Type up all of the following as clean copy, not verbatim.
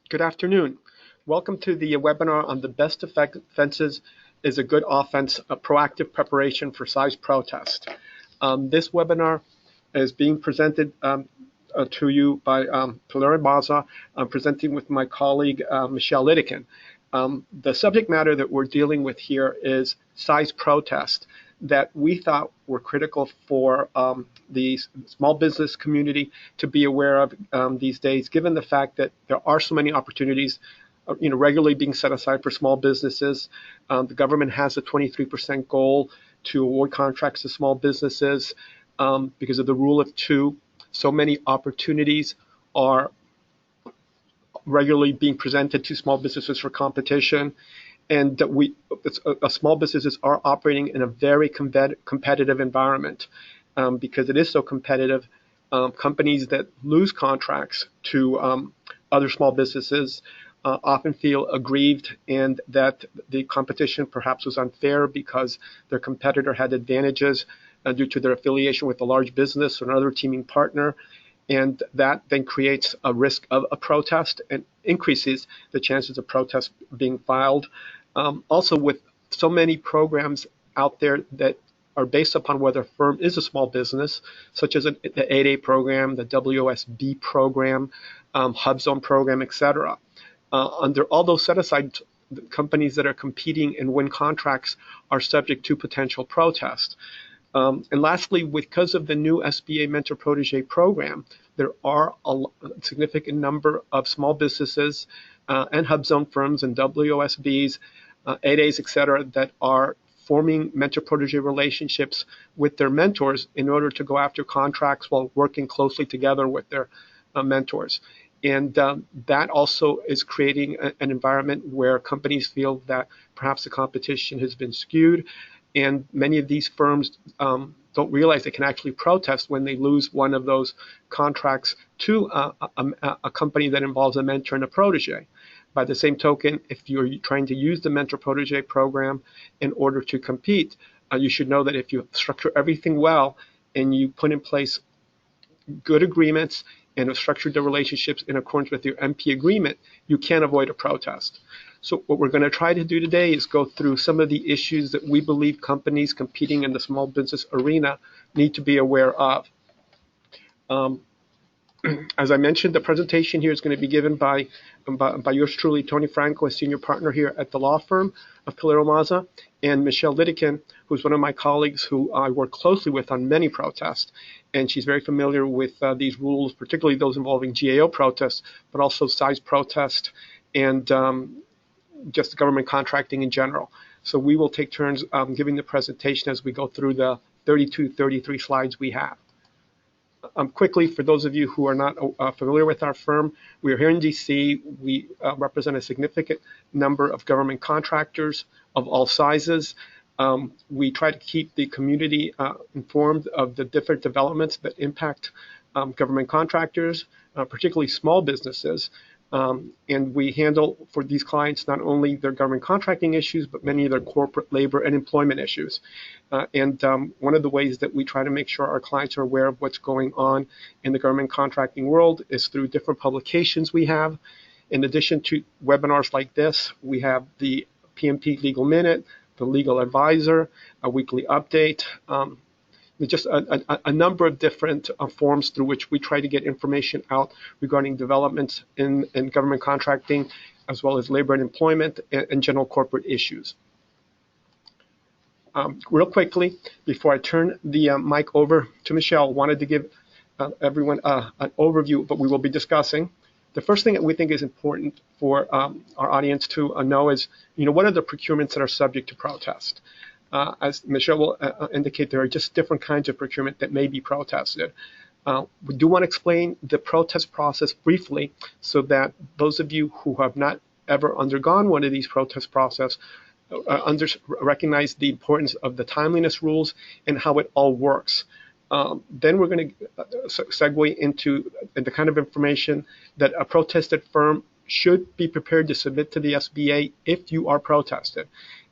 Good afternoon. Welcome to the webinar on the best defenses is a good offense, a proactive preparation for size protest. This webinar is being presented to you by PilieroMazza. I'm presenting with my colleague, Michelle Litteken. The subject matter that we're dealing with here is size protest that we thought were critical for the small business community to be aware of these days, given the fact that there are so many opportunities regularly being set aside for small businesses. The government has a 23% goal to award contracts to small businesses because of the rule of two. So many opportunities are regularly being presented to small businesses for competition. And small businesses are operating in a very competitive environment because it is so competitive. Companies that lose contracts to other small businesses often feel aggrieved and that the competition perhaps was unfair because their competitor had advantages due to their affiliation with a large business or another teaming partner. And that then creates a risk of a protest and increases the chances of protests being filed. Also, with so many programs out there that are based upon whether a firm is a small business, such as the 8A program, the WSB program, Hub Zone program, etc. Under all those set-aside, companies that are competing and win contracts are subject to potential protest. And lastly, because of the new SBA Mentor-Protege program, there are a significant number of small businesses and Hub Zone firms and WSBs, 8As, et cetera, that are forming mentor-protege relationships with their mentors in order to go after contracts while working closely together with their mentors. And that also is creating an environment where companies feel that perhaps the competition has been skewed. And many of these firms don't realize they can actually protest when they lose one of those contracts to a company that involves a mentor and a protege. By the same token, if you're trying to use the mentor-protege program in order to compete, you should know that if you structure everything well and you put in place good agreements and have structured the relationships in accordance with your MP agreement, you can avoid a protest. So what we're going to try to do today is go through some of the issues that we believe companies competing in the small business arena need to be aware of. As I mentioned, the presentation here is going to be given by yours truly, Tony Franco, a senior partner here at the law firm of PilieroMazza, and Michelle Litteken, who's one of my colleagues who I work closely with on many protests. And she's very familiar with these rules, particularly those involving GAO protests, but also size protest and just government contracting in general. So we will take turns giving the presentation as we go through the 33 slides we have. Quickly, for those of you who are not familiar with our firm, we are here in DC. We represent a significant number of government contractors of all sizes. We try to keep the community informed of the different developments that impact government contractors, particularly small businesses. And we handle for these clients not only their government contracting issues, but many of their corporate labor and employment issues. And one of the ways that we try to make sure our clients are aware of what's going on in the government contracting world is through different publications we have. In addition to webinars like this, we have the PMP Legal Minute, the Legal Advisor, a weekly update, just a number of different forms through which we try to get information out regarding developments in government contracting, as well as labor and employment and general corporate issues. Real quickly, before I turn the mic over to Michelle, I wanted to give everyone an overview of what we will be discussing. The first thing that we think is important for our audience to know is, what are the procurements that are subject to protest? As Michelle will indicate, there are just different kinds of procurement that may be protested. We do want to explain the protest process briefly so that those of you who have not ever undergone one of these protest process recognize the importance of the timeliness rules and how it all works. Then we're going to segue into the kind of information that a protested firm should be prepared to submit to the SBA if you are protested.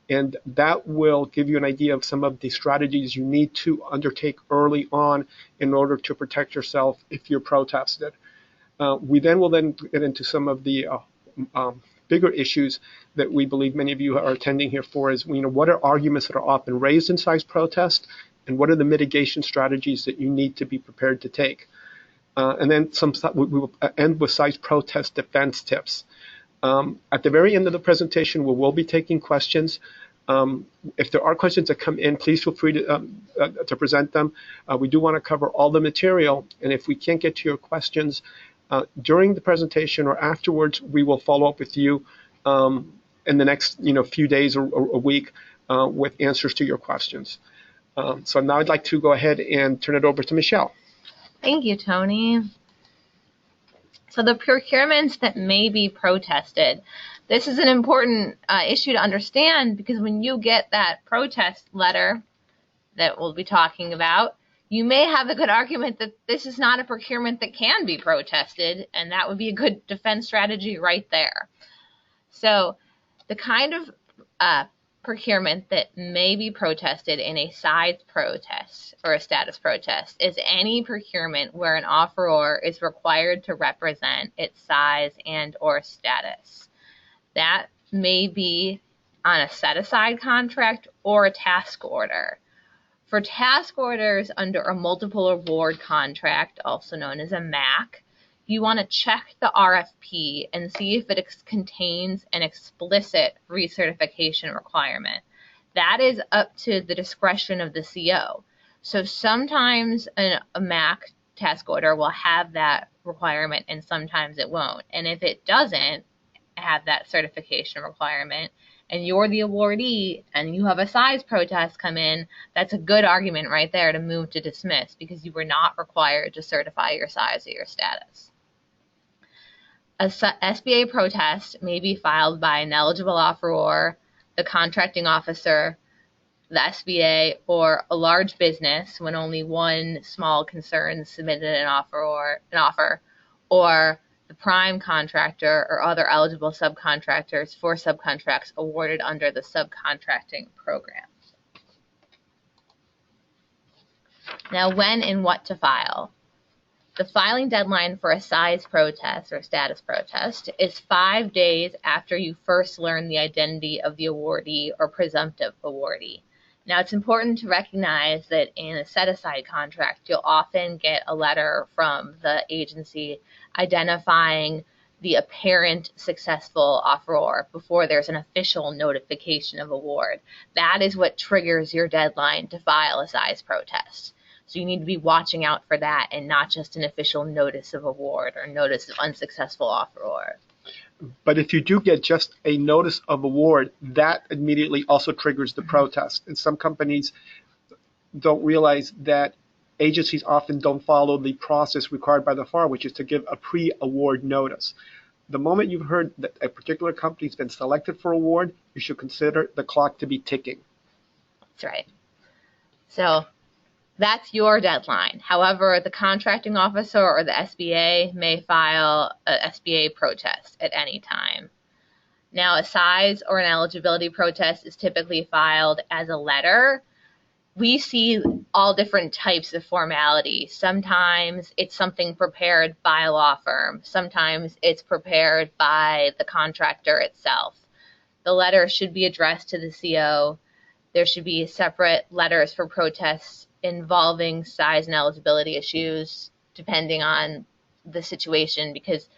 And that will give you an idea of some of the strategies you need to undertake early on in order to protect yourself if you're protested. We then will get into some of the bigger issues that we believe many of you are attending here for is, what are arguments that are often raised in size protest, and what are the mitigation strategies that you need to be prepared to take? And then we will end with size protest defense tips. At the very end of the presentation, we will be taking questions. If there are questions that come in, please feel free to present them. We do want to cover all the material, and if we can't get to your questions during the presentation or afterwards, we will follow up with you in the next few days or a week with answers to your questions. So now I'd like to go ahead and turn it over to Michelle. Thank you, Tony. So the procurements that may be protested. This is an important issue to understand, because when you get that protest letter that we'll be talking about, you may have a good argument that this is not a procurement that can be protested, and that would be a good defense strategy right there. So the kind of procurement that may be protested in a size protest or a status protest is any procurement where an offeror is required to represent its size and or status. That may be on a set-aside contract or a task order. For task orders under a multiple award contract, also known as a MAC, you want to check the RFP and see if it contains an explicit recertification requirement. That is up to the discretion of the CO. So sometimes a MAC task order will have that requirement and sometimes it won't. And if it doesn't have that certification requirement and you're the awardee and you have a size protest come in, that's a good argument right there to move to dismiss, because you were not required to certify your size or your status. A SBA protest may be filed by an eligible offeror, the contracting officer, the SBA, or a large business when only one small concern submitted an offer, or the prime contractor or other eligible subcontractors for subcontracts awarded under the subcontracting program. Now, when and what to file. The filing deadline for a size protest or status protest is 5 days after you first learn the identity of the awardee or presumptive awardee. Now, it's important to recognize that in a set-aside contract, you'll often get a letter from the agency identifying the apparent successful offeror before there's an official notification of award. That is what triggers your deadline to file a size protest. So you need to be watching out for that and not just an official notice of award or notice of unsuccessful offeror. But if you do get just a notice of award, that immediately also triggers the protest. And some companies don't realize that agencies often don't follow the process required by the FAR, which is to give a pre-award notice. The moment you've heard that a particular company has been selected for award, you should consider the clock to be ticking. That's right. So that's your deadline. However, the contracting officer or the SBA may file a SBA protest at any time. Now, a size or an eligibility protest is typically filed as a letter. We see all different types of formality. Sometimes it's something prepared by a law firm. Sometimes it's prepared by the contractor itself. The letter should be addressed to the CO. There should be separate letters for protests involving size and eligibility issues, depending on the situation, because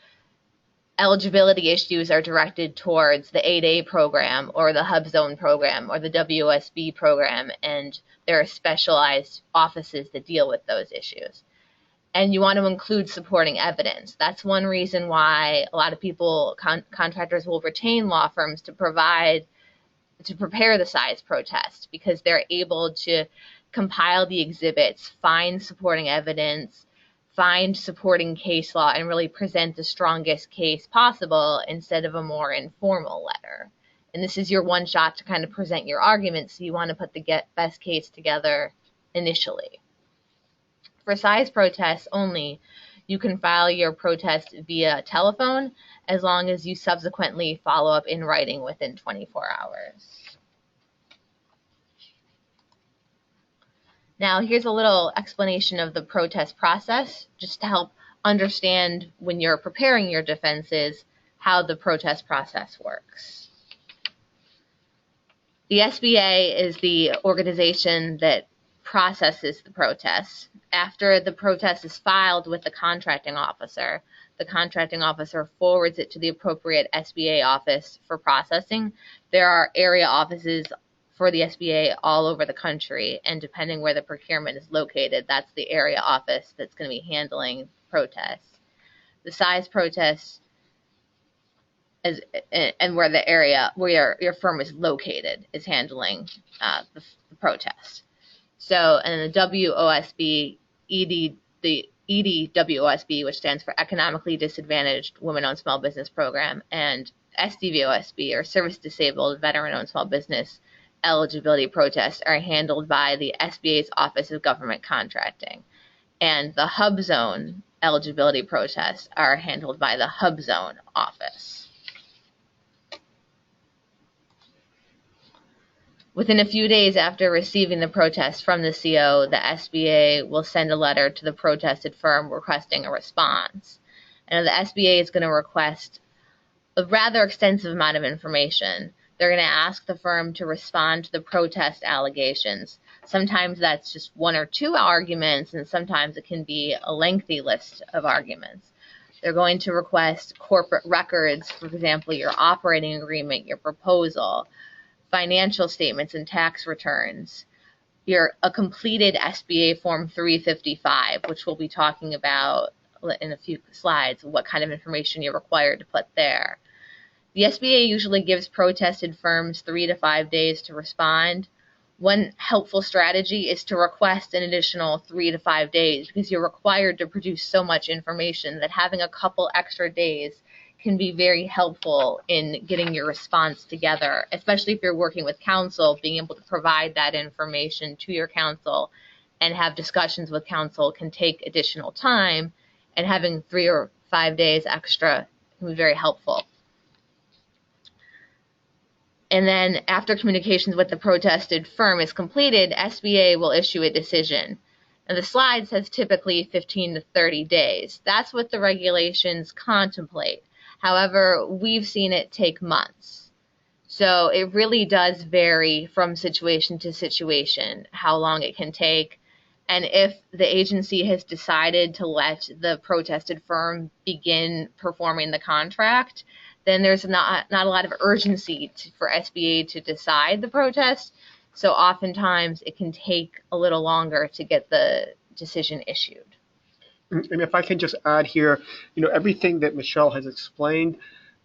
eligibility issues are directed towards the 8A program or the Hub Zone program or the WSB program, and there are specialized offices that deal with those issues. And you want to include supporting evidence. That's one reason why a lot of people, contractors will retain law firms to prepare the size protest, because they're able to compile the exhibits, find supporting evidence, find supporting case law, and really present the strongest case possible instead of a more informal letter. And this is your one shot to kind of present your argument, so you want to put the best case together initially. For size protests only, you can file your protest via telephone as long as you subsequently follow up in writing within 24 hours. Now, here's a little explanation of the protest process, just to help understand when you're preparing your defenses how the protest process works. The SBA is the organization that processes the protest. After the protest is filed with the contracting officer forwards it to the appropriate SBA office for processing. There are area offices for the SBA all over the country, and depending where the procurement is located, that's the area office that's going to be handling protests. The size protests and where the area where your firm is located is handling the protest. So, and the WOSB, the EDWOSB, which stands for Economically Disadvantaged Women-Owned Small Business Program, and SDVOSB, or Service Disabled Veteran-Owned Small Business Eligibility Protests, are handled by the SBA's Office of Government Contracting. And the Hub Zone eligibility protests are handled by the Hub Zone office. Within a few days after receiving the protest from the CO, the SBA will send a letter to the protested firm requesting a response. And the SBA is going to request a rather extensive amount of information. They're going to ask the firm to respond to the protest allegations. Sometimes that's just one or two arguments, and sometimes it can be a lengthy list of arguments. They're going to request corporate records, for example, your operating agreement, your proposal, financial statements and tax returns, a completed SBA Form 355, which we'll be talking about in a few slides, what kind of information you're required to put there. The SBA usually gives protested firms 3 to 5 days to respond. One helpful strategy is to request an additional 3 to 5 days, because you're required to produce so much information that having a couple extra days can be very helpful in getting your response together, especially if you're working with counsel. Being able to provide that information to your counsel and have discussions with counsel can take additional time, and having 3 or 5 days extra can be very helpful. And then after communications with the protested firm is completed, SBA will issue a decision. And the slide says typically 15 to 30 days. That's what the regulations contemplate. However, we've seen it take months. So it really does vary from situation to situation how long it can take. And if the agency has decided to let the protested firm begin performing the contract, then there's not a lot of urgency for SBA to decide the protest. So oftentimes it can take a little longer to get the decision issued. And if I can just add here, everything that Michelle has explained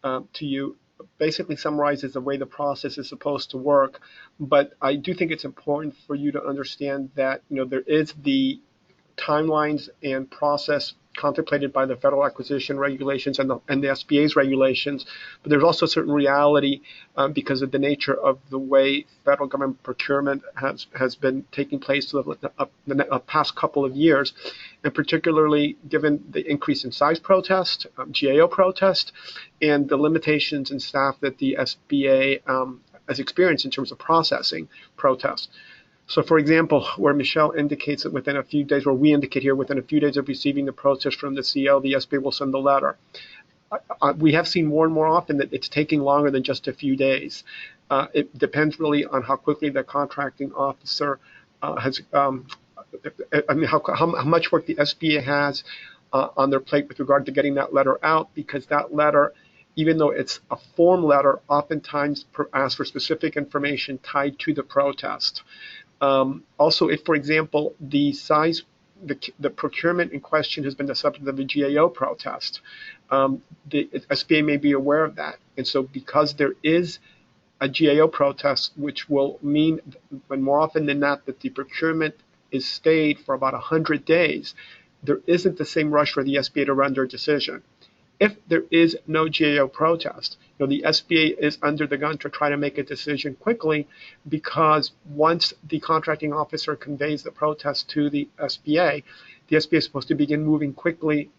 to you basically summarizes the way the process is supposed to work. But I do think it's important for you to understand that, there is the timelines and process contemplated by the federal acquisition regulations and the SBA's regulations, but there's also a certain reality because of the nature of the way federal government procurement has been taking place the past couple of years, and particularly given the increase in size protest, GAO protest, and the limitations in staff that the SBA has experienced in terms of processing protests. So, for example, where Michelle indicates that within a few days, or we indicate here within a few days of receiving the protest from the CO, the SBA will send the letter. We have seen more and more often that it's taking longer than just a few days. It depends really on how quickly the contracting officer how much work the SBA has on their plate with regard to getting that letter out, because that letter, even though it's a form letter, oftentimes asks for specific information tied to the protest. Also, if, for example, the procurement in question has been the subject of a GAO protest, the SBA may be aware of that. And so because there is a GAO protest, which will mean, and more often than not, that the procurement is stayed for about 100 days, there isn't the same rush for the SBA to render a decision. If there is no GAO protest, the SBA is under the gun to try to make a decision quickly, because once the contracting officer conveys the protest to the SBA is supposed to begin moving quickly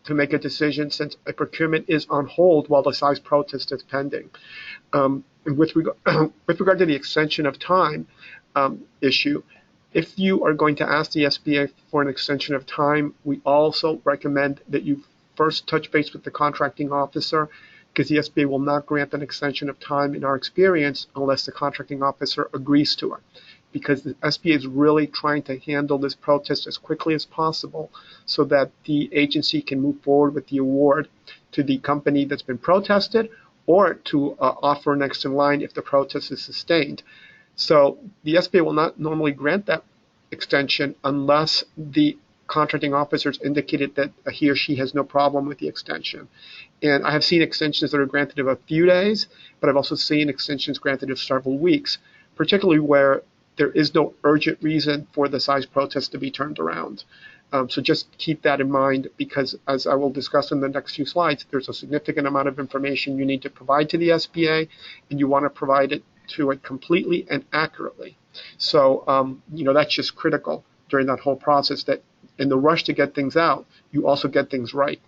to make a decision, since a procurement is on hold while the size protest is pending. And with regard to the extension of time issue, if you are going to ask the SBA for an extension of time, we also recommend that you first touch base with the contracting officer, because the SBA will not grant an extension of time in our experience unless the contracting officer agrees to it. Because the SBA is really trying to handle this protest as quickly as possible so that the agency can move forward with the award to the company that's been protested or to offer next in line if the protest is sustained. So the SBA will not normally grant that extension unless the contracting officers indicated that he or she has no problem with the extension. And I have seen extensions that are granted of a few days, but I've also seen extensions granted of several weeks, particularly where there is no urgent reason for the size protest to be turned around. So just keep that in mind, because as I will discuss in the next few slides, there's a significant amount of information you need to provide to the SBA, and you want to provide it to it completely and accurately. So, that's just critical during that whole process, that in the rush to get things out, you also get things right.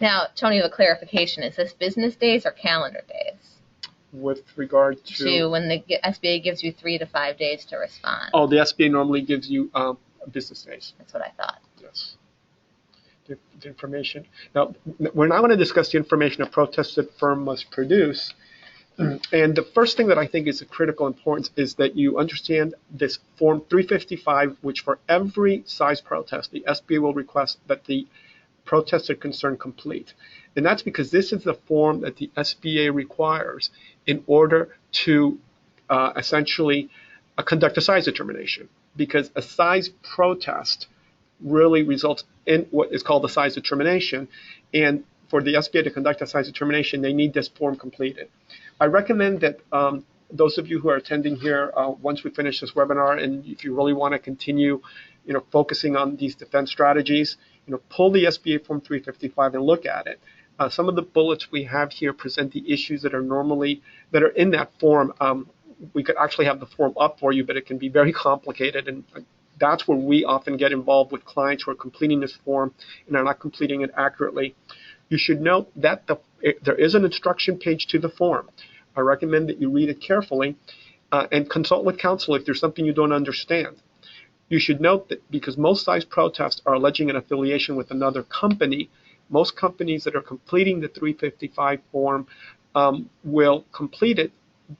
Now, Tony, a clarification. Is this business days or calendar days? With regard to when the SBA gives you 3 to 5 days to respond. Oh, the SBA normally gives you business days. That's what I thought. Yes. The information. Now, we're not going to discuss the information a protested firm must produce. And the first thing that I think is of critical importance is that you understand this Form 355, which for every size protest, the SBA will request that the protested concern complete. And that's because this is the form that the SBA requires in order to essentially conduct a size determination. Because a size protest really results in what is called a size determination. And for the SBA to conduct a size determination, they need this form completed. I recommend that those of you who are attending here, once we finish this webinar, and if you really want to continue, focusing on these defense strategies, pull the SBA Form 355 and look at it. Some of the bullets we have here present the issues that are in that form. We could actually have the form up for you, but it can be very complicated, and that's where we often get involved with clients who are completing this form and are not completing it accurately. You should note that there is an instruction page to the form. I recommend that you read it carefully and consult with counsel if there's something you don't understand. You should note that because most size protests are alleging an affiliation with another company, most companies that are completing the 355 form will complete it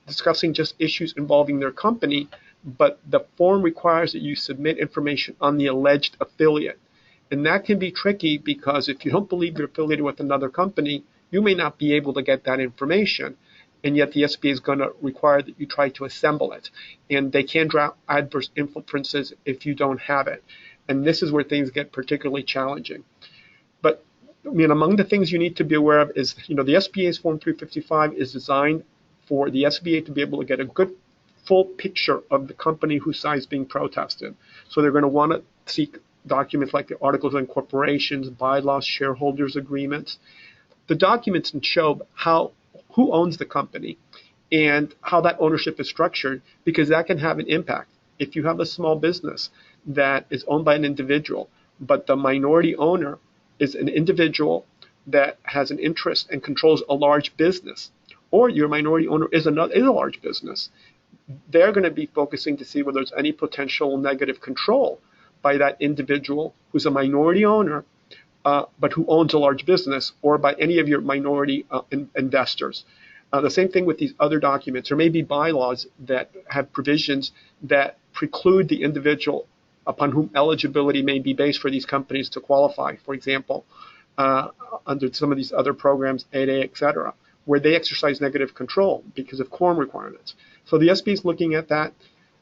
discussing just issues involving their company, but the form requires that you submit information on the alleged affiliate. And that can be tricky because if you don't believe you're affiliated with another company, you may not be able to get that information. And yet the SBA is going to require that you try to assemble it. And they can draw adverse inferences if you don't have it. And this is where things get particularly challenging. But among the things you need to be aware of is, the SBA's Form 355 is designed for the SBA to be able to get a good full picture of the company whose size is being protested. So they're going to want to seek documents like the Articles of Incorporation, bylaws, shareholders agreements. The documents can show who owns the company and how that ownership is structured, because that can have an impact. If you have a small business that is owned by an individual, but the minority owner is an individual that has an interest and controls a large business, or your minority owner is a large business, they're going to be focusing to see whether there's any potential negative control by that individual who's a minority owner, but who owns a large business, or by any of your minority investors. The same thing with these other documents. There may be bylaws that have provisions that preclude the individual upon whom eligibility may be based for these companies to qualify, for example, under some of these other programs, 8A, et cetera, where they exercise negative control because of quorum requirements. So the SBA is looking at that.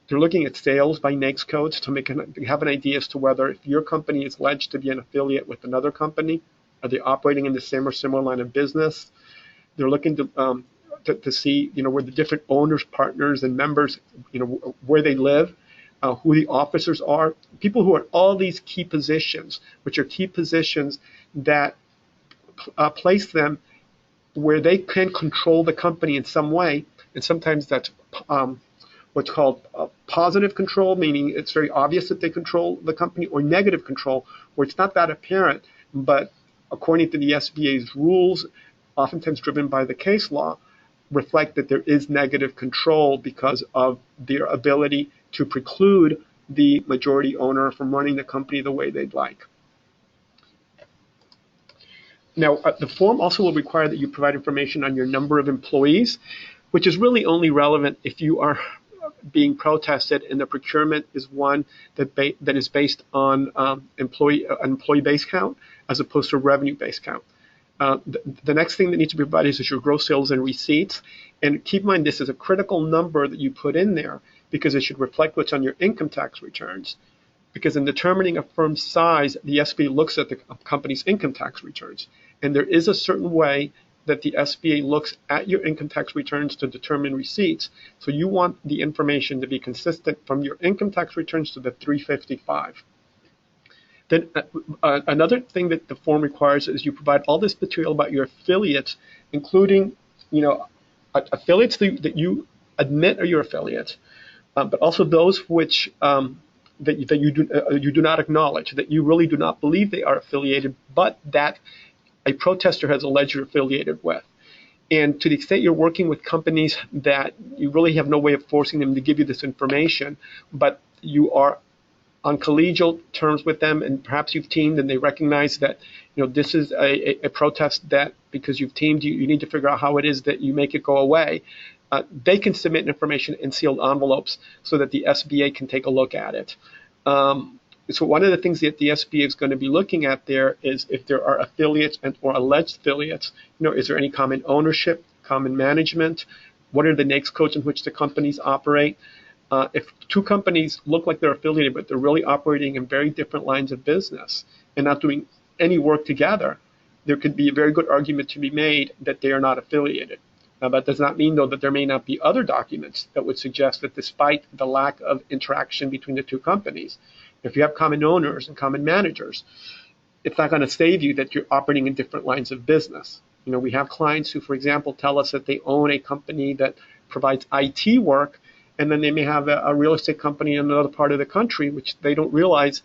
They're looking at sales by NAICS codes to have an idea as to whether if your company is alleged to be an affiliate with another company, are they operating in the same or similar line of business? They're looking to see, where the different owners, partners, and members, where they live, who the officers are, people who are in all these key positions, which are key positions that place them where they can control the company in some way. And sometimes that's what's called positive control, meaning it's very obvious that they control the company, or negative control, where it's not that apparent, but according to the SBA's rules, oftentimes driven by the case law, reflect that there is negative control because of their ability to preclude the majority owner from running the company the way they'd like. Now, the form also will require that you provide information on your number of employees, which is really only relevant if you are being protested and the procurement is one that is based on employee base count as opposed to revenue base count. The next thing that needs to be provided is your gross sales and receipts. And keep in mind, this is a critical number that you put in there because it should reflect what's on your income tax returns. Because in determining a firm's size, the SBA looks at the company's income tax returns. And there is a certain way that the SBA looks at your income tax returns to determine receipts. So you want the information to be consistent from your income tax returns to the 355. Then another thing that the form requires is you provide all this material about your affiliates, including, affiliates that you admit are your affiliates, but also those which that you do not acknowledge, that you really do not believe they are affiliated, but that a protester has alleged you're affiliated with. And to the extent you're working with companies that you really have no way of forcing them to give you this information, but you are on collegial terms with them, and perhaps you've teamed and they recognize that this is a protest that because you've teamed, you need to figure out how it is that you make it go away. They can submit information in sealed envelopes so that the SBA can take a look at it. So one of the things that the SBA is going to be looking at there is if there are affiliates or alleged affiliates. Is there any common ownership, common management? What are the NAICS codes in which the companies operate? If two companies look like they're affiliated, but they're really operating in very different lines of business and not doing any work together, there could be a very good argument to be made that they are not affiliated. Now, that does not mean, though, that there may not be other documents that would suggest that despite the lack of interaction between the two companies, if you have common owners and common managers, it's not going to save you that you're operating in different lines of business. We have clients who, for example, tell us that they own a company that provides IT work, and then they may have a real estate company in another part of the country, which they don't realize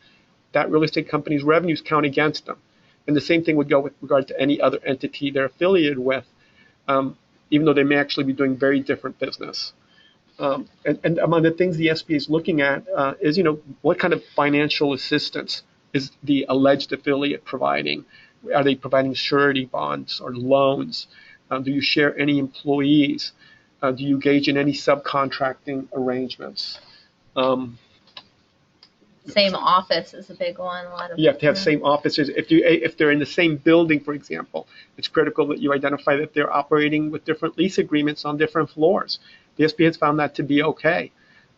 that real estate company's revenues count against them. And the same thing would go with regard to any other entity they're affiliated with, even though they may actually be doing very different business. And among the things the SBA is looking at is, what kind of financial assistance is the alleged affiliate providing? Are they providing surety bonds or loans? Do you share any employees? Do you engage in any subcontracting arrangements? Same office is a big one. You have to have same offices. If they're in the same building, for example, it's critical that you identify that they're operating with different lease agreements on different floors. The SBA has found that to be okay,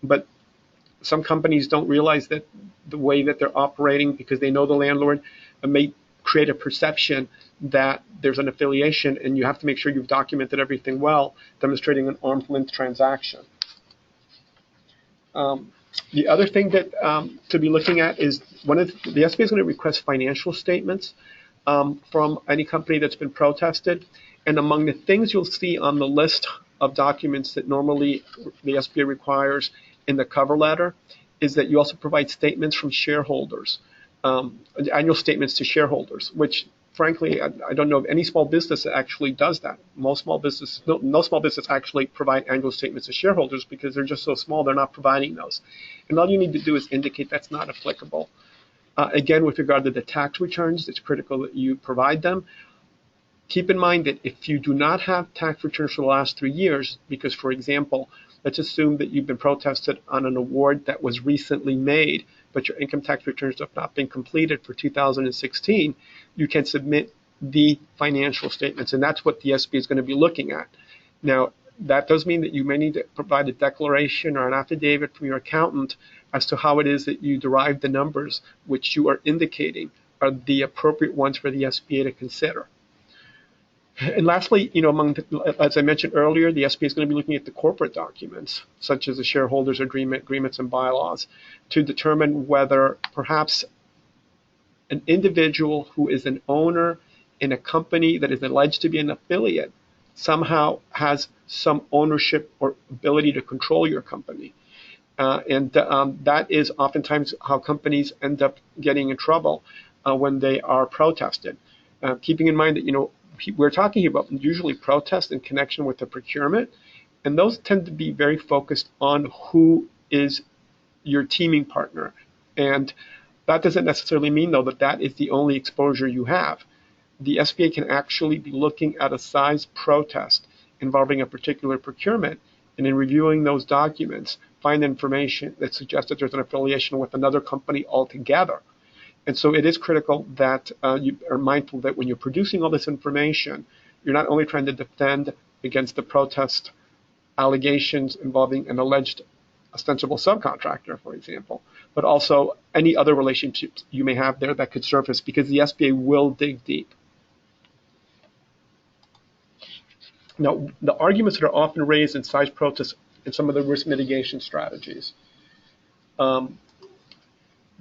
but some companies don't realize that the way that they're operating, because they know the landlord, may create a perception that there's an affiliation, and you have to make sure you've documented everything well, demonstrating an arm's length transaction. The other thing that to be looking at is the SBA is going to request financial statements from any company that's been protested. And among the things you'll see on the list of documents that normally the SBA requires in the cover letter is that you also provide statements from shareholders, annual statements to shareholders, which frankly, I don't know of any small business that actually does that. No small business actually provide annual statements to shareholders because they're just so small, they're not providing those. And all you need to do is indicate that's not applicable. Again, with regard to the tax returns, it's critical that you provide them. Keep in mind that if you do not have tax returns for the last 3 years, because, for example, let's assume that you've been protested on an award that was recently made, but your income tax returns have not been completed for 2016, you can submit the financial statements, and that's what the SBA is going to be looking at. Now, that does mean that you may need to provide a declaration or an affidavit from your accountant as to how it is that you derive the numbers which you are indicating are the appropriate ones for the SBA to consider. And lastly, as I mentioned earlier, the SBA is going to be looking at the corporate documents, such as the shareholders' agreements and bylaws, to determine whether perhaps an individual who is an owner in a company that is alleged to be an affiliate somehow has some ownership or ability to control your company. And that is oftentimes how companies end up getting in trouble when they are protested. Keeping in mind that, we're talking about usually protests in connection with the procurement, and those tend to be very focused on who is your teaming partner. And that doesn't necessarily mean, though, that is the only exposure you have. the SBA can actually be looking at a size protest involving a particular procurement, and in reviewing those documents, find information that suggests that there's an affiliation with another company altogether. And so it is critical that you are mindful that when you're producing all this information, you're not only trying to defend against the protest allegations involving an alleged ostensible subcontractor, for example, but also any other relationships you may have there that could surface, because the SBA will dig deep. Now, the arguments that are often raised in size protests and some of the risk mitigation strategies.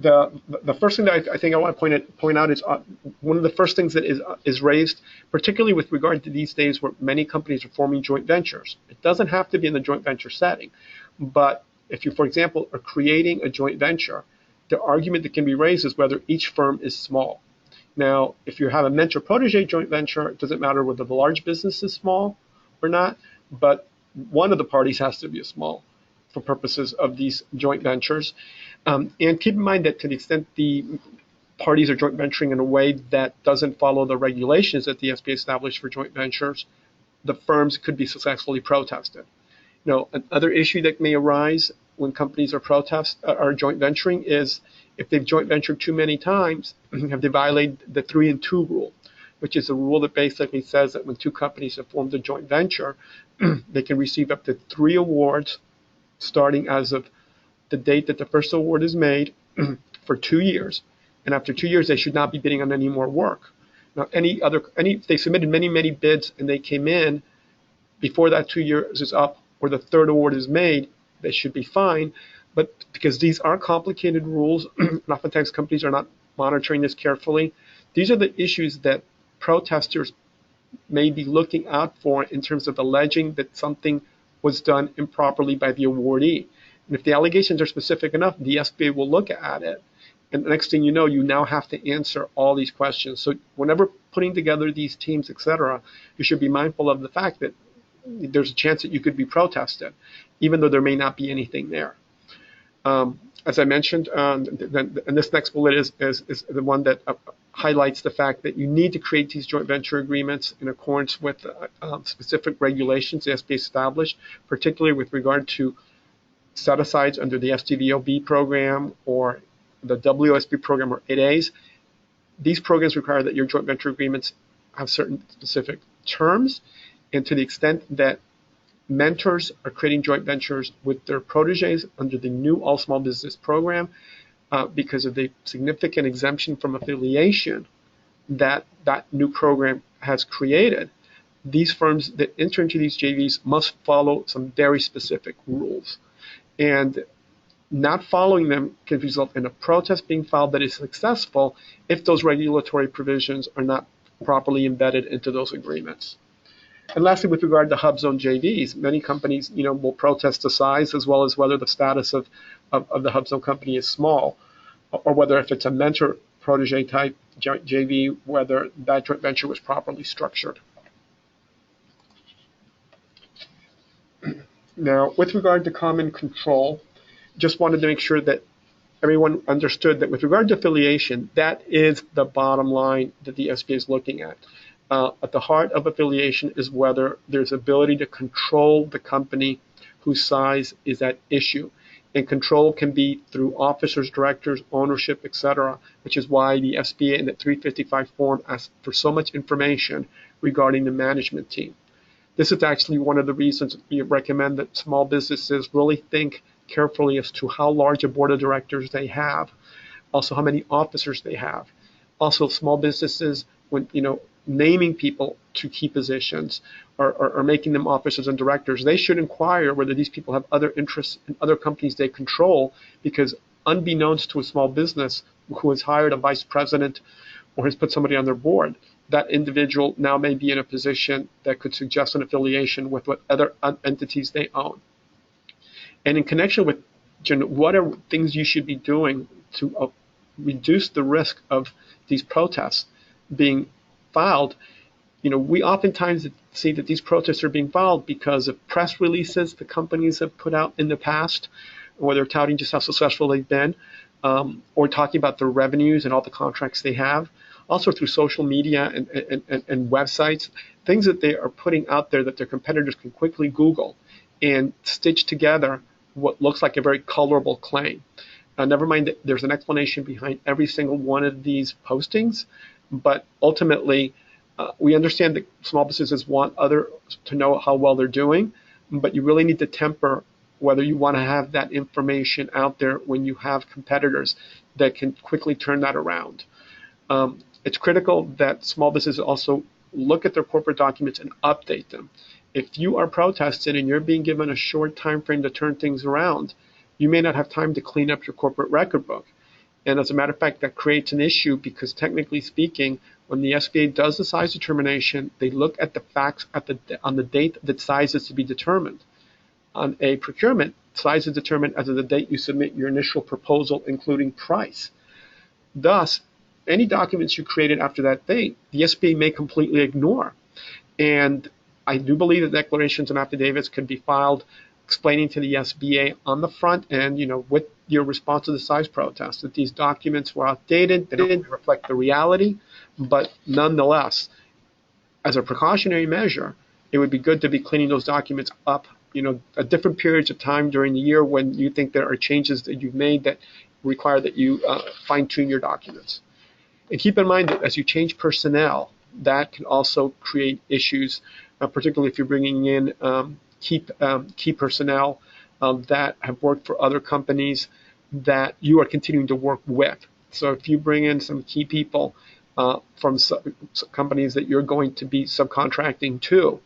The first thing that I think I want to point out is one of the first things that is raised, particularly with regard to these days where many companies are forming joint ventures. It doesn't have to be in the joint venture setting, but if you, for example, are creating a joint venture, the argument that can be raised is whether each firm is small. Now, if you have a mentor-protege joint venture, it doesn't matter whether the large business is small or not, but one of the parties has to be small for purposes of these joint ventures. And keep in mind that to the extent the parties are joint venturing in a way that doesn't follow the regulations that the SBA established for joint ventures, the firms could be successfully protested. Another issue that may arise when companies are joint venturing is if they've joint ventured too many times, have they violated the 3 and 2 rule, which is a rule that basically says that when two companies have formed a joint venture, they can receive up to 3 awards starting as of the date that the first award is made for 2 years. And after 2 years, they should not be bidding on any more work. Now, if they submitted many bids and they came in before that 2 years is up or the third award is made, they should be fine. But because these are complicated rules, and oftentimes companies are not monitoring this carefully, these are the issues that protesters may be looking out for in terms of alleging that something was done improperly by the awardee. And if the allegations are specific enough, the SBA will look at it. And the next thing you know, you now have to answer all these questions. So whenever putting together these teams, et cetera, you should be mindful of the fact that there's a chance that you could be protested, even though there may not be anything there. As I mentioned, and this next bullet is the one that highlights the fact that you need to create these joint venture agreements in accordance with specific regulations the SBA established, particularly with regard to set-asides under the STVOB program or the WSB program or 8As. These programs require that your joint venture agreements have certain specific terms, and to the extent that mentors are creating joint ventures with their proteges under the new All Small Business program because of the significant exemption from affiliation that new program has created, these firms that enter into these JVs must follow some very specific rules. And not following them can result in a protest being filed that is successful if those regulatory provisions are not properly embedded into those agreements. And lastly, with regard to hub zone JVs, many companies, will protest the size as well as whether the status of the hub zone company is small, or whether if it's a mentor protege type JV, whether that joint venture was properly structured. Now, with regard to common control, just wanted to make sure that everyone understood that with regard to affiliation, that is the bottom line that the SBA is looking at. At the heart of affiliation is whether there's ability to control the company whose size is at issue. And control can be through officers, directors, ownership, etc., which is why the SBA in the 355 form asks for so much information regarding the management team. This is actually one of the reasons we recommend that small businesses really think carefully as to how large a board of directors they have, also how many officers they have. Also, small businesses, when naming people to key positions or making them officers and directors, they should inquire whether these people have other interests in other companies they control, because unbeknownst to a small business who has hired a vice president or has put somebody on their board, that individual now may be in a position that could suggest an affiliation with what other entities they own. And in connection with what are things you should be doing to reduce the risk of these protests being filed, we oftentimes see that these protests are being filed because of press releases the companies have put out in the past, where they're touting just how successful they've been, or talking about their revenues and all the contracts they have. also through social media and websites, things that they are putting out there that their competitors can quickly Google and stitch together what looks like a very colorable claim. Never mind that there's an explanation behind every single one of these postings, but ultimately, we understand that small businesses want others to know how well they're doing, but you really need to temper whether you want to have that information out there when you have competitors that can quickly turn that around. It's critical that small businesses also look at their corporate documents and update them. If you are protested and you're being given a short time frame to turn things around, you may not have time to clean up your corporate record book. And as a matter of fact, that creates an issue because technically speaking, when the SBA does the size determination, they look at the facts on the date that size is to be determined. On a procurement, size is determined as of the date you submit your initial proposal, including price. Thus, any documents you created after that date, the SBA may completely ignore. And I do believe that declarations and affidavits can be filed explaining to the SBA on the front end, with your response to the size protest, that these documents were outdated, they didn't reflect the reality, but nonetheless, as a precautionary measure, it would be good to be cleaning those documents up, at different periods of time during the year when you think there are changes that you've made that require that you fine-tune your documents. And keep in mind that as you change personnel, that can also create issues, particularly if you're bringing in key personnel that have worked for other companies that you are continuing to work with. So if you bring in some key people from companies that you're going to be subcontracting to,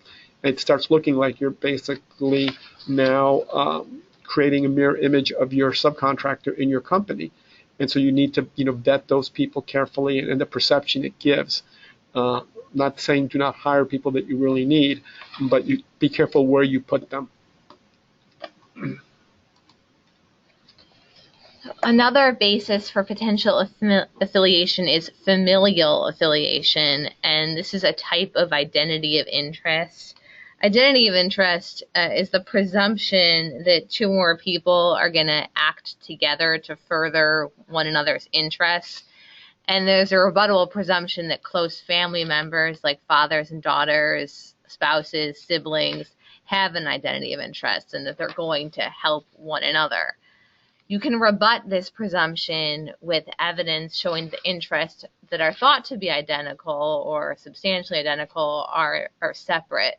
it starts looking like you're basically now creating a mirror image of your subcontractor in your company. And so you need to vet those people carefully and the perception it gives. Not saying do not hire people that you really need, but you be careful where you put them. Another basis for potential affiliation is familial affiliation, and this is a type of identity of interest. Identity of interest is the presumption that two or more people are going to act together to further one another's interests. And there's a rebuttable presumption that close family members like fathers and daughters, spouses, siblings have an identity of interest and that they're going to help one another. You can rebut this presumption with evidence showing the interests that are thought to be identical or substantially identical are separate.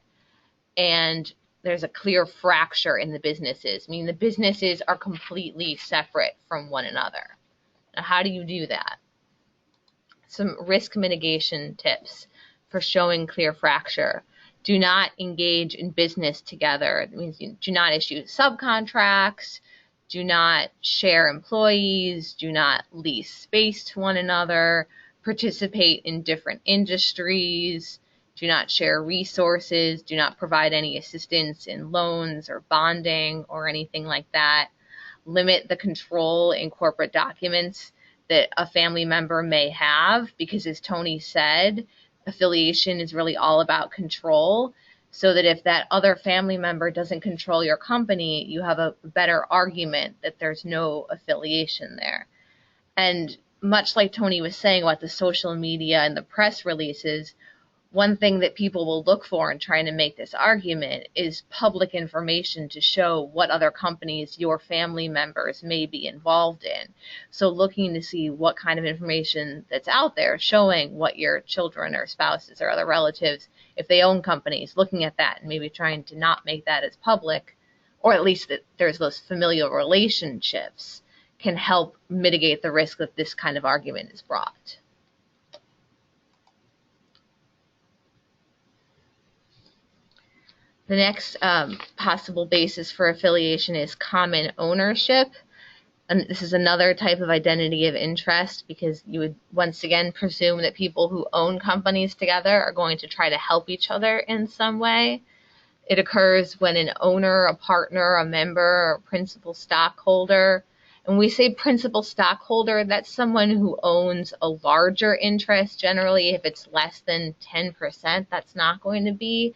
And there's a clear fracture in the businesses, meaning the businesses are completely separate from one another. Now, how do you do that? Some risk mitigation tips for showing clear fracture. Do not engage in business together. It means you do not issue subcontracts, do not share employees, do not lease space to one another, participate in different industries, do not share resources, do not provide any assistance in loans or bonding or anything like that. Limit the control in corporate documents that a family member may have, because as Tony said, affiliation is really all about control, so that if that other family member doesn't control your company, you have a better argument that there's no affiliation there. And much like Tony was saying about the social media and the press releases, one thing that people will look for in trying to make this argument is public information to show what other companies your family members may be involved in. So looking to see what kind of information that's out there showing what your children or spouses or other relatives, if they own companies, looking at that and maybe trying to not make that as public, or at least that there's those familial relationships, can help mitigate the risk that this kind of argument is brought. The next possible basis for affiliation is common ownership. And this is another type of identity of interest, because you would once again presume that people who own companies together are going to try to help each other in some way. It occurs when an owner, a partner, a member, or principal stockholder, and we say principal stockholder, that's someone who owns a larger interest. Generally, if it's less than 10%, that's not going to be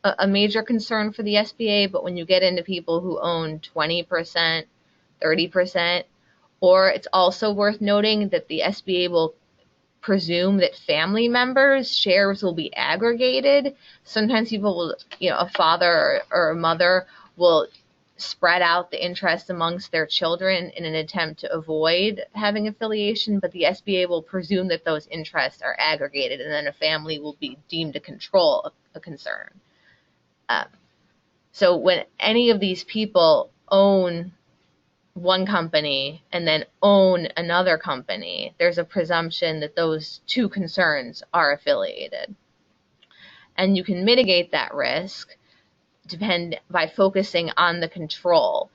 a major concern for the SBA, but when you get into people who own 20%, 30%, or it's also worth noting that the SBA will presume that family members' shares will be aggregated. Sometimes people will, a father or a mother will spread out the interest amongst their children in an attempt to avoid having affiliation, but the SBA will presume that those interests are aggregated, and then a family will be deemed to control a concern. So when any of these people own one company and then own another company, there's a presumption that those two concerns are affiliated. And you can mitigate that risk by focusing on the control.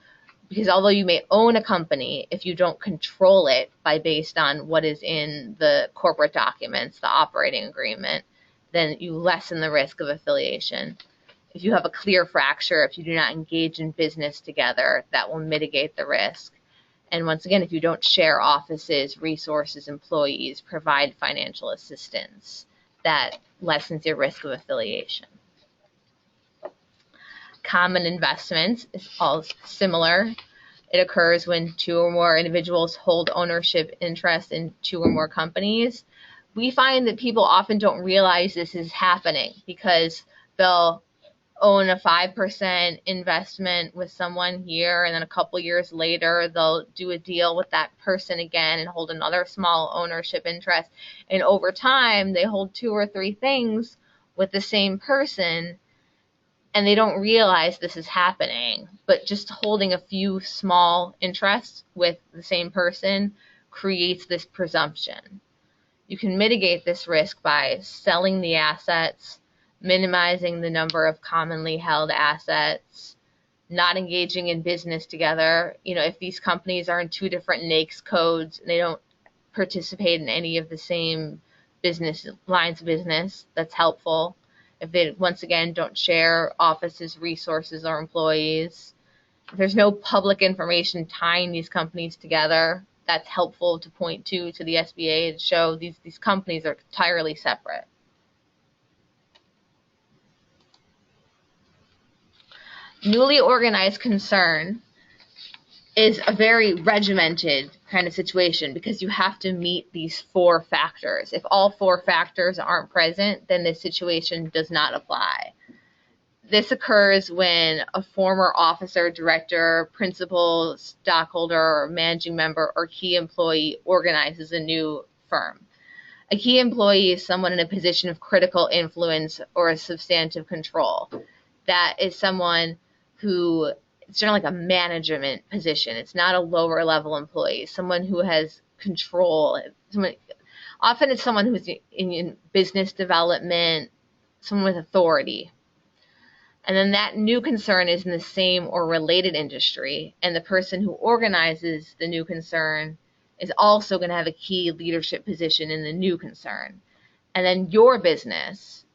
Because although you may own a company, if you don't control it based on what is in the corporate documents, the operating agreement, then you lessen the risk of affiliation. If you have a clear fracture, if you do not engage in business together, that will mitigate the risk. And once again, if you don't share offices, resources, employees, provide financial assistance, that lessens your risk of affiliation. Common investments is all similar. It occurs when two or more individuals hold ownership interest in two or more companies. We find that people often don't realize this is happening because they'll own a 5% investment with someone here, and then a couple years later they'll do a deal with that person again and hold another small ownership interest. And over time they hold 2 or 3 things with the same person, and they don't realize this is happening. But just holding a few small interests with the same person creates this presumption. You can mitigate this risk by selling the assets, minimizing the number of commonly held assets, not engaging in business together. If these companies are in 2 different NAICS codes and they don't participate in any of the same business lines of business, that's helpful. If they, once again, don't share offices, resources, or employees. If there's no public information tying these companies together, that's helpful to point to the SBA to show these companies are entirely separate. Newly organized concern is a very regimented kind of situation because you have to meet these 4 factors. If all 4 factors aren't present, then this situation does not apply. This occurs when a former officer, director, principal, stockholder, or managing member, or key employee organizes a new firm. A key employee is someone in a position of critical influence or a substantive control. That is someone who, it's generally like a management position. It's not a lower level employee. Someone who has control. Often it's someone who's in business development, someone with authority. And then that new concern is in the same or related industry, and the person who organizes the new concern is also going to have a key leadership position in the new concern. And then your business,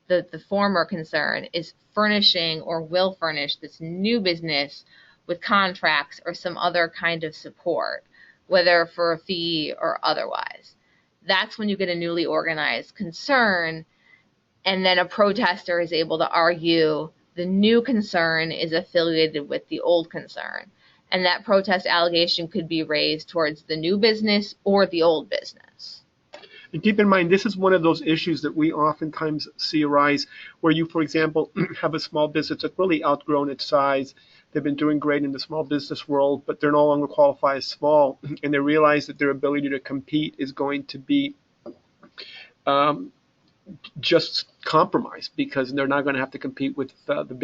the former concern, is furnishing or will furnish this new business with contracts or some other kind of support, whether for a fee or otherwise. That's when you get a newly organized concern, and then a protester is able to argue the new concern is affiliated with the old concern. And that protest allegation could be raised towards the new business or the old business. And keep in mind, this is one of those issues that we oftentimes see arise where you, for example, have a small business that's really outgrown its size. They've been doing great in the small business world, but they're no longer qualified as small, and they realize that their ability to compete is going to be just compromised because they're not going to have to compete with the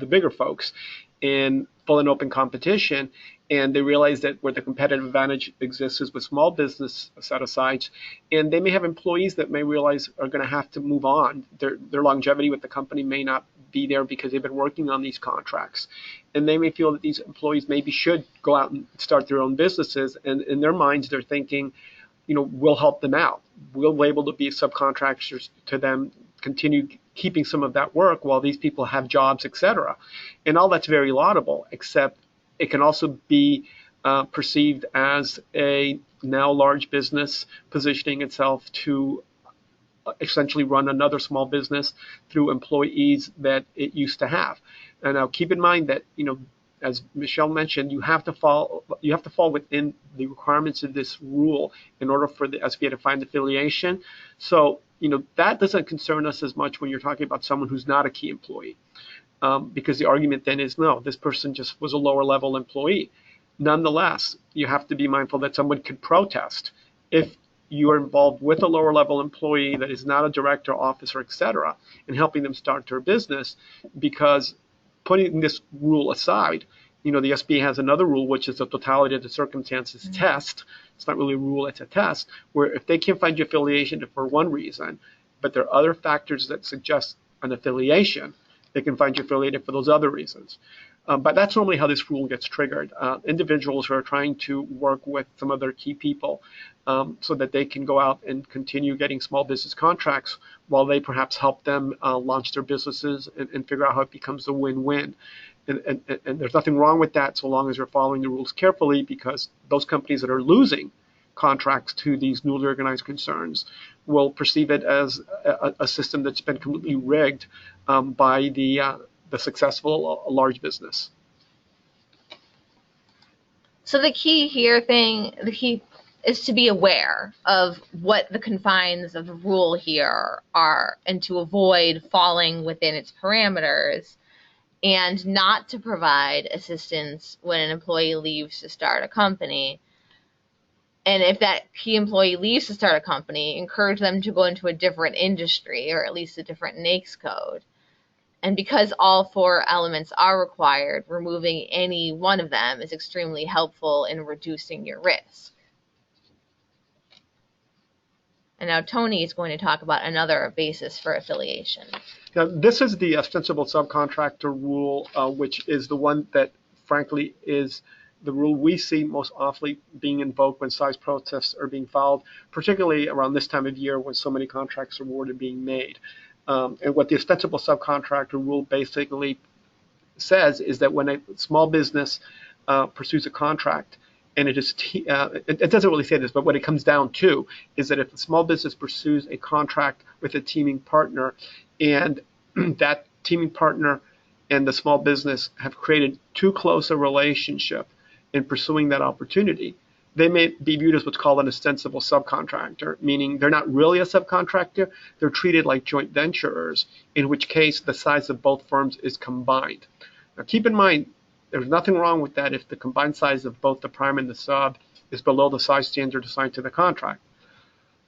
bigger folks in full and open competition. And they realize that where the competitive advantage exists is with small business set asides, and they may have employees that may realize are going to have to move on. Their longevity with the company may not be there because they've been working on these contracts, and they may feel that these employees maybe should go out and start their own businesses. And in their minds, they're thinking, we'll help them out. We'll be able to be subcontractors to them, continue keeping some of that work while these people have jobs, etc. And all that's very laudable, except it can also be perceived as a now large business positioning itself to essentially run another small business through employees that it used to have. And now keep in mind that, as Michelle mentioned, you have to fall within the requirements of this rule in order for the SBA to find affiliation. So, that doesn't concern us as much when you're talking about someone who's not a key employee, because the argument then is, no, this person just was a lower level employee. Nonetheless, you have to be mindful that someone could protest if you are involved with a lower level employee that is not a director, officer, etc., and helping them start their business. Because putting this rule aside, the SBA has another rule, which is the totality of the circumstances test. It's not really a rule, it's a test, where if they can't find you affiliation for one reason, but there are other factors that suggest an affiliation, they can find you affiliated for those other reasons. But that's normally how this rule gets triggered. Individuals who are trying to work with some of their key people so that they can go out and continue getting small business contracts while they perhaps help them launch their businesses and figure out how it becomes a win-win. And there's nothing wrong with that so long as you're following the rules carefully, because those companies that are losing contracts to these newly organized concerns will perceive it as a system that's been completely rigged by the successful large business. So the key is to be aware of what the confines of the rule here are, and to avoid falling within its parameters, and not to provide assistance when an employee leaves to start a company. And if that key employee leaves to start a company, encourage them to go into a different industry, or at least a different NAICS code. And because all four elements are required, removing any one of them is extremely helpful in reducing your risk. And now Tony is going to talk about another basis for affiliation. Now, this is the ostensible subcontractor rule, which is the one that, frankly, is the rule we see most often being invoked when size protests are being filed, particularly around this time of year when so many contracts are awarded being made. And what the ostensible subcontractor rule basically says is that when a small business pursues a contract, and it doesn't really say this, but what it comes down to is that if a small business pursues a contract with a teaming partner, and that teaming partner and the small business have created too close a relationship in pursuing that opportunity, they may be viewed as what's called an ostensible subcontractor, meaning they're not really a subcontractor, they're treated like joint venturers, in which case the size of both firms is combined. Now keep in mind, there's nothing wrong with that if the combined size of both the prime and the sub is below the size standard assigned to the contract.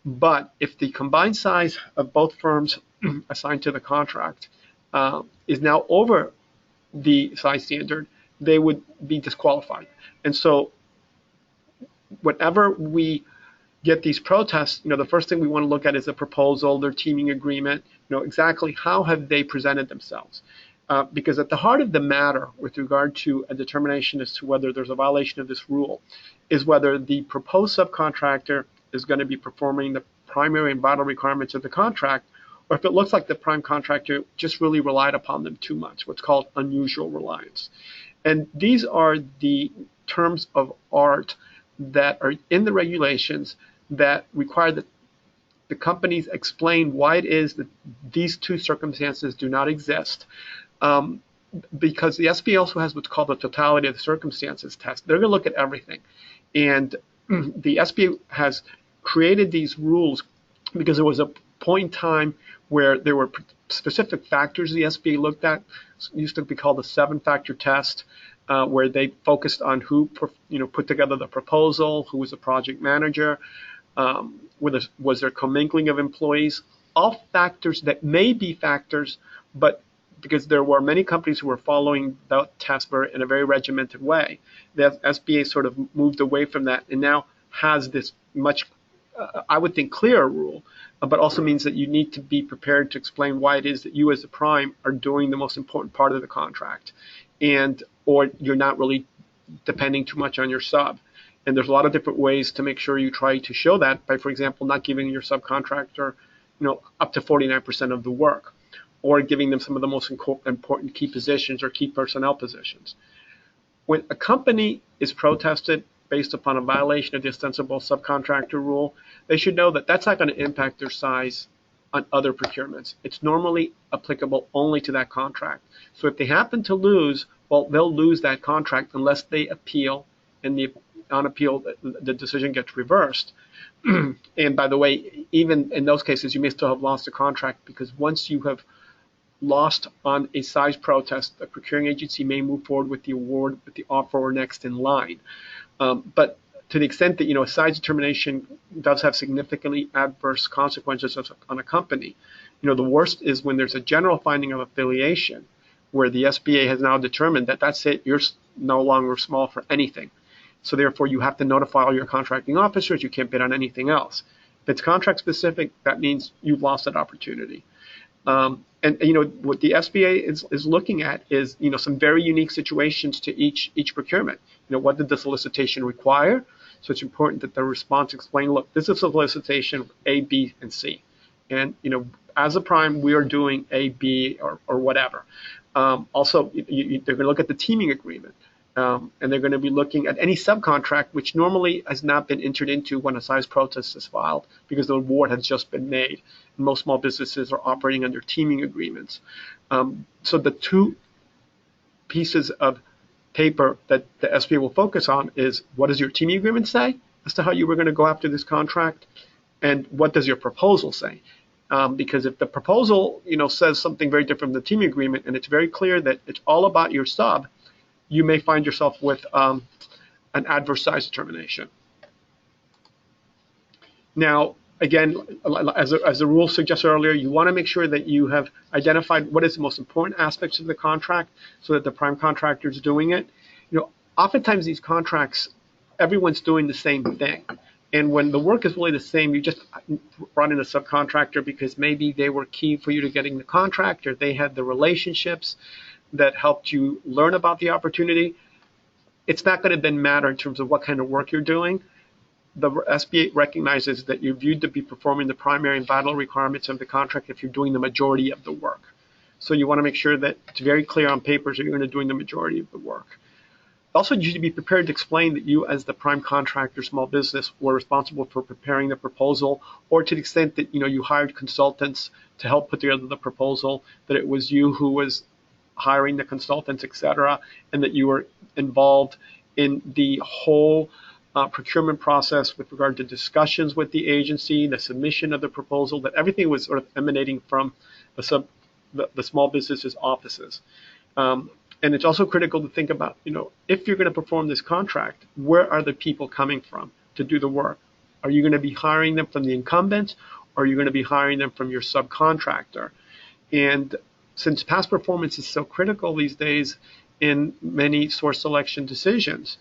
But if the combined size of both firms assigned to the contract is now over the size standard, they would be disqualified. And so whenever we get these protests, the first thing we want to look at is the proposal, their teaming agreement, exactly how have they presented themselves. Because at the heart of the matter with regard to a determination as to whether there's a violation of this rule is whether the proposed subcontractor is going to be performing the primary and vital requirements of the contract, or if it looks like the prime contractor just really relied upon them too much, what's called unusual reliance. And these are the terms of art that are in the regulations that require that the companies explain why it is that these two circumstances do not exist. Because the SBA also has what's called the totality of the circumstances test. They're going to look at everything. And the SBA has created these rules because there was a point in time where there were specific factors the SBA looked at. It used to be called the 7-factor test, where they focused on who put together the proposal, who was the project manager, was there commingling of employees, all factors that may be factors, but because there were many companies who were following that test in a very regimented way, the SBA sort of moved away from that and now has this much, I would think, clearer rule, but also means that you need to be prepared to explain why it is that you as the prime are doing the most important part of the contract, or you're not really depending too much on your sub. And there's a lot of different ways to make sure you try to show that by, for example, not giving your subcontractor, up to 49% of the work, or giving them some of the most important key positions or key personnel positions. When a company is protested based upon a violation of the ostensible subcontractor rule, they should know that that's not going to impact their size on other procurements. It's normally applicable only to that contract. So if they happen to lose well, they'll lose that contract unless they appeal, and on appeal, the decision gets reversed. And by the way, even in those cases, you may still have lost a contract, because once you have lost on a size protest, the procuring agency may move forward with the award with the offeror next in line. But to the extent that a size determination does have significantly adverse consequences on a company, the worst is when there's a general finding of affiliation, where the SBA has now determined that that's it, you're no longer small for anything. So therefore, you have to notify all your contracting officers. You can't bid on anything else. If it's contract specific, that means you've lost that opportunity. And what the SBA is looking at is some very unique situations to each procurement. What did the solicitation require? So it's important that the response explain, look, this is a solicitation A, B, and C, and as a prime, we are doing A, B, or whatever. Also, they're going to look at the teaming agreement. And they're going to be looking at any subcontract which normally has not been entered into when a size protest is filed, because the award has just been made. And most small businesses are operating under teaming agreements. So the two pieces of paper that the SBA will focus on is, what does your teaming agreement say as to how you were going to go after this contract, and what does your proposal say? Because if the proposal says something very different from the teaming agreement, and it's very clear that it's all about your sub, you may find yourself with an adverse size determination. Now, again, as the rule suggested earlier, you want to make sure that you have identified what is the most important aspects of the contract, so that the prime contractor is doing it. Oftentimes these contracts, everyone's doing the same thing. And when the work is really the same, you just brought in a subcontractor because maybe they were key for you to getting the contract, or they had the relationships that helped you learn about the opportunity. It's not going to then matter in terms of what kind of work you're doing. The SBA recognizes that you're viewed to be performing the primary and vital requirements of the contract if you're doing the majority of the work. So you want to make sure that it's very clear on papers that you're going to be doing the majority of the work. Also, you should be prepared to explain that you, as the prime contractor, small business, were responsible for preparing the proposal, or to the extent that you hired consultants to help put together the proposal, that it was you who was hiring the consultants, etc., and that you were involved in the whole procurement process with regard to discussions with the agency, the submission of the proposal, that everything was sort of emanating from the small businesses' offices. And it's also critical to think about, if you're going to perform this contract, where are the people coming from to do the work? Are you going to be hiring them from the incumbent, or are you going to be hiring them from your subcontractor? And since past performance is so critical these days in many source selection decisions,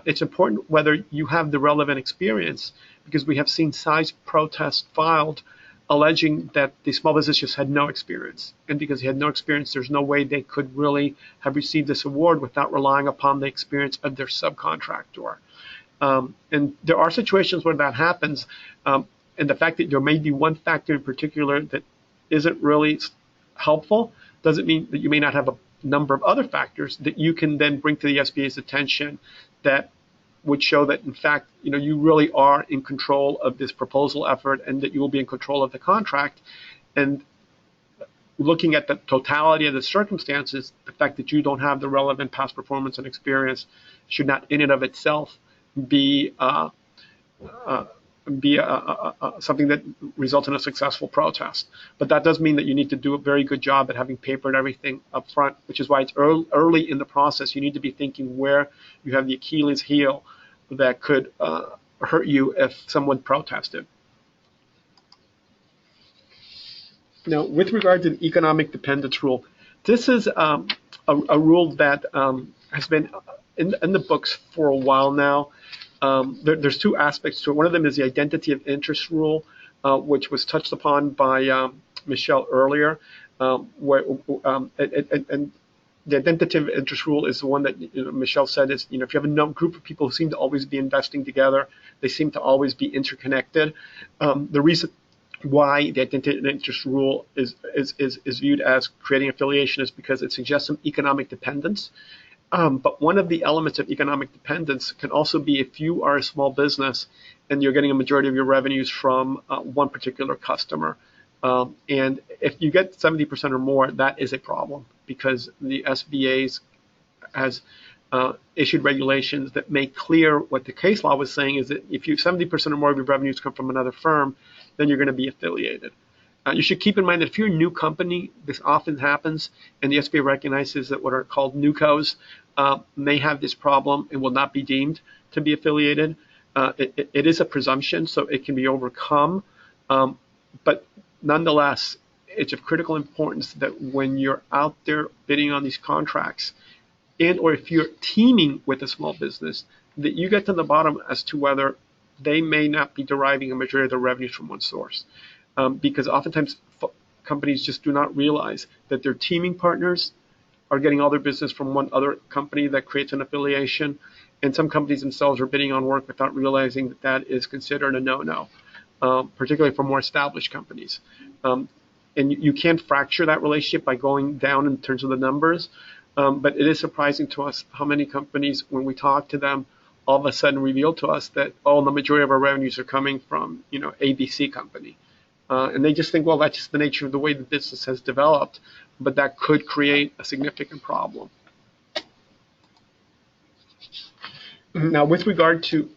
it's important whether you have the relevant experience, because we have seen size protests filed alleging that the small business just had no experience. And because they had no experience, there's no way they could really have received this award without relying upon the experience of their subcontractor. And there are situations where that happens, and the fact that there may be one factor in particular that isn't really helpful doesn't mean that you may not have a number of other factors that you can then bring to the SBA's attention that would show that, in fact, you really are in control of this proposal effort, and that you will be in control of the contract. And looking at the totality of the circumstances, the fact that you don't have the relevant past performance and experience should not in and of itself be something that results in a successful protest. But that does mean that you need to do a very good job at having papered everything up front, which is why it's early in the process. You need to be thinking where you have the Achilles heel that could hurt you if someone protested. Now, with regard to the economic dependence rule, this is a rule that has been in the books for a while now. There's two aspects to it. One of them is the identity of interest rule, which was touched upon by Michelle earlier. And the identity of interest rule is the one that Michelle said is, if you have a group of people who seem to always be investing together, they seem to always be interconnected. The reason why the identity of interest rule is viewed as creating affiliation is because it suggests some economic dependence. But one of the elements of economic dependence can also be if you are a small business and you're getting a majority of your revenues from one particular customer. And if you get 70% or more, that is a problem, because the SBA's has issued regulations that make clear what the case law was saying is that if you 70% or more of your revenues come from another firm, then you're going to be affiliated. You should keep in mind that if you're a new company, this often happens, and the SBA recognizes that what are called newcos may have this problem and will not be deemed to be affiliated. It is a presumption, so it can be overcome, but nonetheless, it's of critical importance that when you're out there bidding on these contracts, and or if you're teaming with a small business, that you get to the bottom as to whether they may not be deriving a majority of their revenues from one source. Because oftentimes companies just do not realize that their teaming partners are getting all their business from one other company that creates an affiliation. And some companies themselves are bidding on work without realizing that that is considered a no-no, particularly for more established companies. And you can't fracture that relationship by going down in terms of the numbers. But it is surprising to us how many companies, when we talk to them, all of a sudden reveal to us that, the majority of our revenues are coming from, ABC company. And they just think, well, that's just the nature of the way the business has developed, but that could create a significant problem. Now, with regard to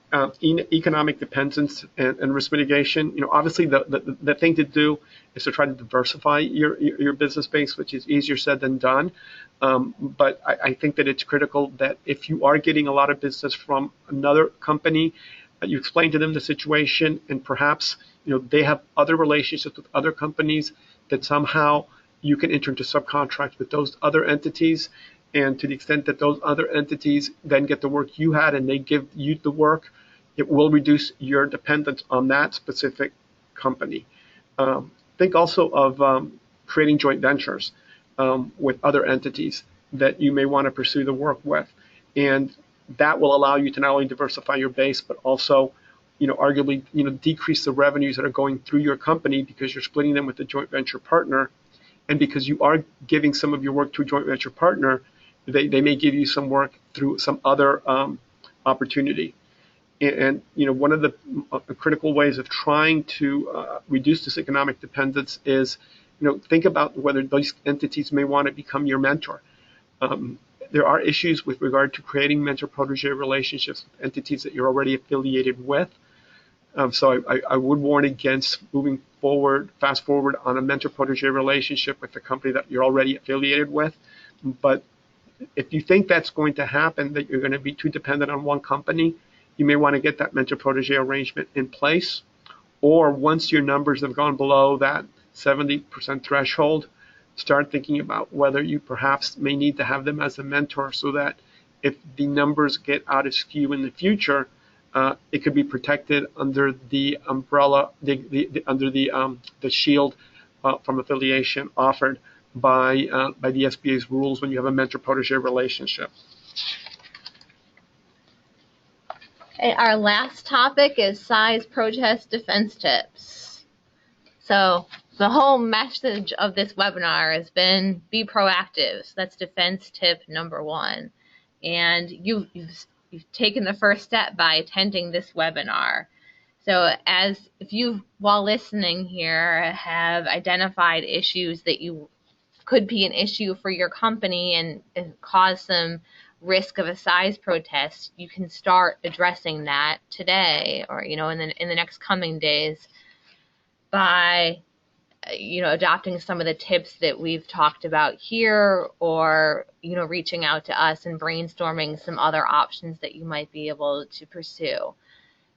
economic dependence and risk mitigation, obviously the thing to do is to try to diversify your business base, which is easier said than done. But I think that it's critical that if you are getting a lot of business from another company, you explain to them the situation, and perhaps they have other relationships with other companies that somehow you can enter into subcontracts with those other entities. And to the extent that those other entities then get the work you had and they give you the work, it will reduce your dependence on that specific company. Think also of creating joint ventures with other entities that you may want to pursue the work with. And that will allow you to not only diversify your base, but also, arguably, decrease the revenues that are going through your company because you're splitting them with a joint venture partner. And because you are giving some of your work to a joint venture partner, they may give you some work through some other opportunity. And one of the critical ways of trying to reduce this economic dependence is, think about whether those entities may want to become your mentor. There are issues with regard to creating mentor-protege relationships with entities that you're already affiliated with. So I would warn against moving forward, fast forward on a mentor-protege relationship with the company that you're already affiliated with. But if you think that's going to happen, that you're going to be too dependent on one company, you may want to get that mentor-protege arrangement in place. Or once your numbers have gone below that 70% threshold, start thinking about whether you perhaps may need to have them as a mentor so that if the numbers get out of skew in the future, it could be protected under the umbrella, under the shield from affiliation offered by the SBA's rules when you have a mentor-protege relationship. Okay, our last topic is size protest defense tips. So the whole message of this webinar has been be proactive. So that's defense tip number 1. And you've taken the first step by attending this webinar. So if you, while listening here, have identified issues that you could be an issue for your company and cause some risk of a size protest, you can start addressing that today or in the next coming days by adopting some of the tips that we've talked about here, or reaching out to us and brainstorming some other options that you might be able to pursue.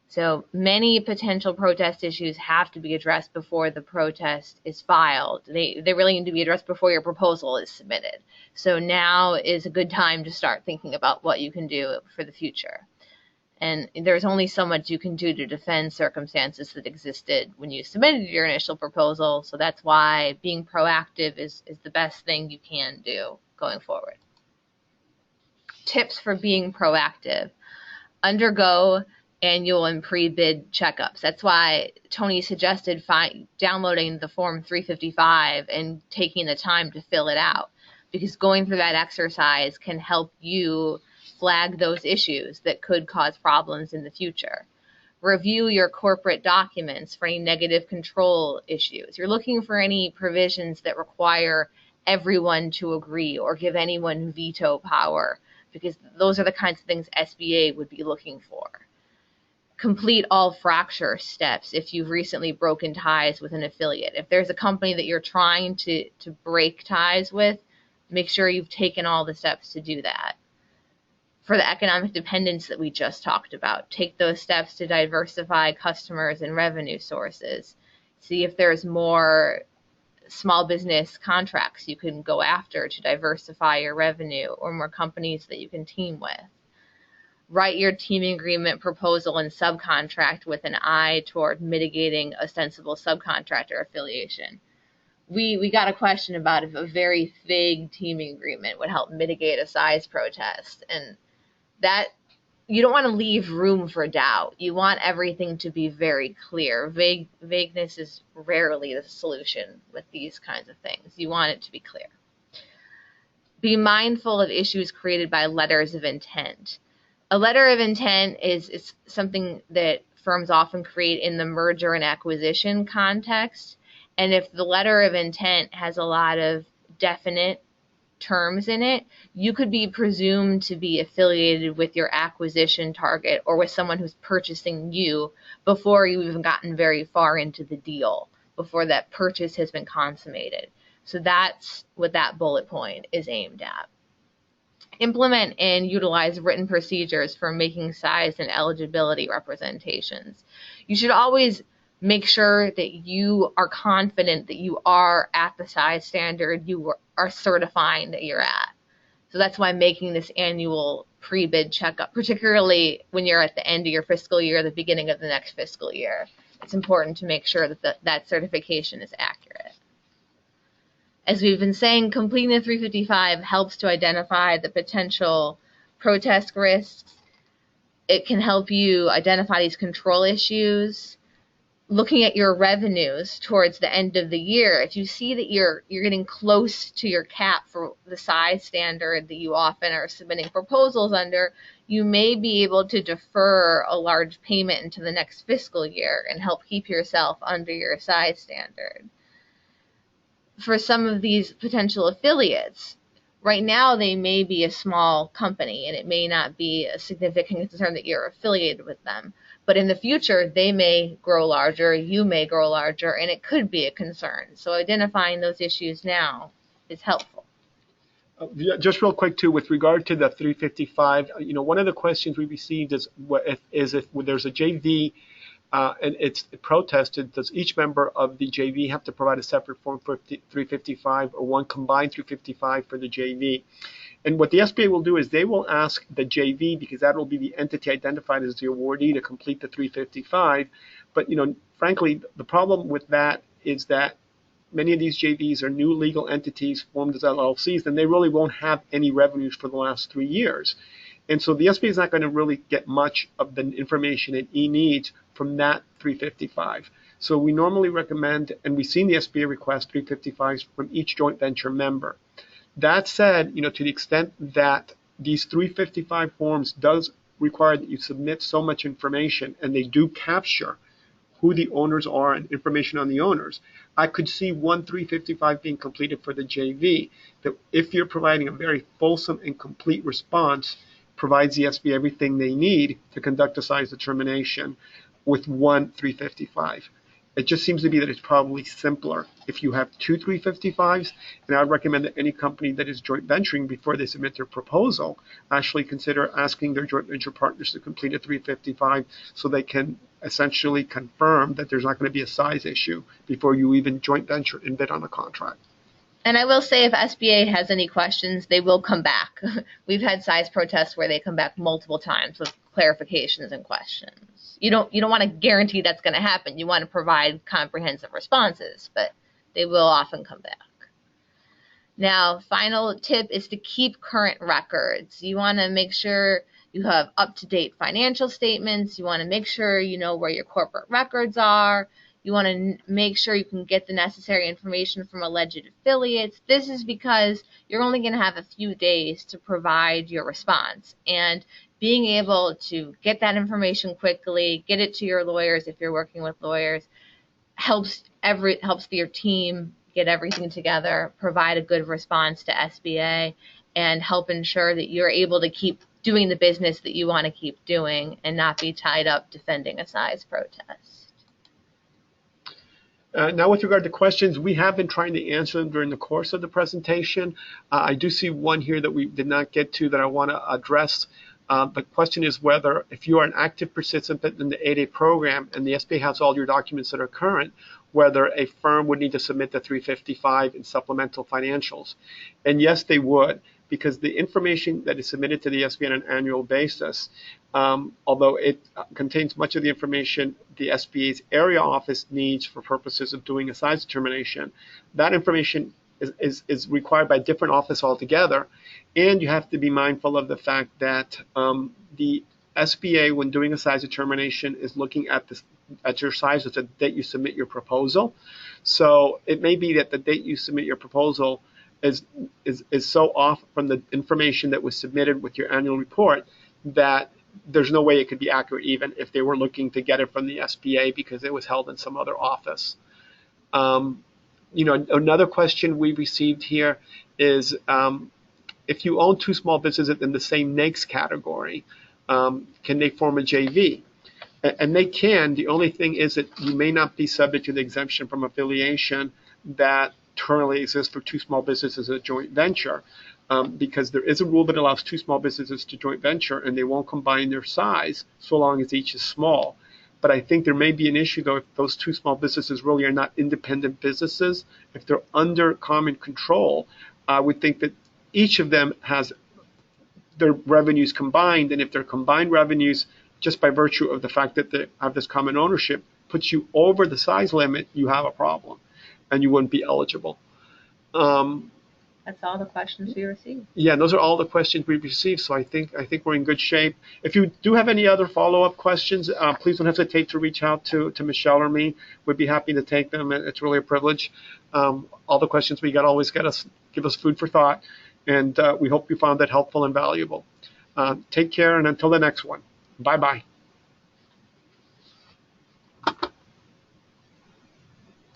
So many potential protest issues have to be addressed before the protest is filed. They really need to be addressed before your proposal is submitted. So now is a good time to start thinking about what you can do for the future. And there's only so much you can do to defend circumstances that existed when you submitted your initial proposal. So that's why being proactive is the best thing you can do going forward. Tips for being proactive. Undergo annual and pre-bid checkups. That's why Tony suggested downloading the Form 355 and taking the time to fill it out, because going through that exercise can help you flag those issues that could cause problems in the future. Review your corporate documents for any negative control issues. You're looking for any provisions that require everyone to agree or give anyone veto power because those are the kinds of things SBA would be looking for. Complete all fracture steps if you've recently broken ties with an affiliate. If there's a company that you're trying to break ties with, make sure you've taken all the steps to do that. For the economic dependence that we just talked about, take those steps to diversify customers and revenue sources. See if there's more small business contracts you can go after to diversify your revenue, or more companies that you can team with. Write your teaming agreement proposal and subcontract with an eye toward mitigating ostensible subcontractor affiliation. We got a question about if a very vague teaming agreement would help mitigate a size protest, and that you don't want to leave room for doubt. You want everything to be very clear. Vagueness is rarely the solution with these kinds of things. You want it to be clear. Be mindful of issues created by letters of intent. A letter of intent is something that firms often create in the merger and acquisition context. And if the letter of intent has a lot of definite terms in it, you could be presumed to be affiliated with your acquisition target or with someone who's purchasing you before you've even gotten very far into the deal, before that purchase has been consummated. So that's what that bullet point is aimed at. Implement and utilize written procedures for making size and eligibility representations. You should always make sure that you are confident that you are at the size standard you are certifying that you're at. So that's why making this annual pre-bid checkup, particularly when you're at the end of your fiscal year, the beginning of the next fiscal year, it's important to make sure that that certification is accurate. As we've been saying, completing the 355 helps to identify the potential protest risks. It can help you identify these control issues. Looking at your revenues towards the end of the year, if you see that you're getting close to your cap for the size standard that you often are submitting proposals under, you may be able to defer a large payment into the next fiscal year and help keep yourself under your size standard. For some of these potential affiliates, right now they may be a small company and it may not be a significant concern that you're affiliated with them. But in the future, they may grow larger, you may grow larger, and it could be a concern. So identifying those issues now is helpful. Just real quick, too, with regard to the 355, one of the questions we received is if there's a JV and it's protested, does each member of the JV have to provide a separate form for 355 or one combined 355 for the JV? And what the SBA will do is they will ask the JV, because that will be the entity identified as the awardee, to complete the 355. But, frankly, the problem with that is that many of these JVs are new legal entities formed as LLCs, and they really won't have any revenues for the last 3 years. And so the SBA is not going to really get much of the information it needs from that 355. So we normally recommend, and we've seen the SBA request 355s from each joint venture member. That said, to the extent that these 355 forms does require that you submit so much information, and they do capture who the owners are and information on the owners, I could see one 355 being completed for the JV, that if you're providing a very fulsome and complete response, provides the SBA everything they need to conduct a size determination with one 355. It just seems to be that it's probably simpler if you have two 355s, and I would recommend that any company that is joint venturing, before they submit their proposal, actually consider asking their joint venture partners to complete a 355 so they can essentially confirm that there's not going to be a size issue before you even joint venture and bid on a contract. And I will say, if SBA has any questions, they will come back. We've had size protests where they come back multiple times with clarifications and questions. You don't want to guarantee that's going to happen. You want to provide comprehensive responses, but they will often come back. Now, final tip is to keep current records. You want to make sure you have up-to-date financial statements. You want to make sure you know where your corporate records are. You want to make sure you can get the necessary information from alleged affiliates. This is because you're only going to have a few days to provide your response. And being able to get that information quickly, get it to your lawyers if you're working with lawyers, helps your team get everything together, provide a good response to SBA, and help ensure that you're able to keep doing the business that you want to keep doing and not be tied up defending a size protest. Now, with regard to questions, we have been trying to answer them during the course of the presentation. I do see one here that we did not get to that I want to address. The question is whether, if you are an active participant in the 8A program and the SBA has all your documents that are current, whether a firm would need to submit the 355 in supplemental financials. And yes, they would, because the information that is submitted to the SBA on an annual basis, although it contains much of the information the SBA's area office needs for purposes of doing a size determination, that information is required by a different office altogether. And you have to be mindful of the fact that the SBA, when doing a size determination, is looking at your size at the date you submit your proposal. So it may be that the date you submit your proposal is so off from the information that was submitted with your annual report that there's no way it could be accurate, even if they were looking to get it from the SBA because it was held in some other office. Another question we received here is if you own two small businesses in the same NAICS category, can they form a JV? And they can. The only thing is that you may not be subject to the exemption from affiliation that currently exists for two small businesses as a joint venture, because there is a rule that allows two small businesses to joint venture and they won't combine their size so long as each is small. But I think there may be an issue, though, if those two small businesses really are not independent businesses. If they're under common control, I would think that each of them has their revenues combined, and if their combined revenues, just by virtue of the fact that they have this common ownership, puts you over the size limit, you have a problem, and you wouldn't be eligible. That's all the questions we received. Yeah, those are all the questions we've received, so I think we're in good shape. If you do have any other follow-up questions, please don't hesitate to reach out to Michelle or me. We'd be happy to take them. It's really a privilege. All the questions we got always give us food for thought, and we hope you found that helpful and valuable. Take care, and until the next one, bye-bye.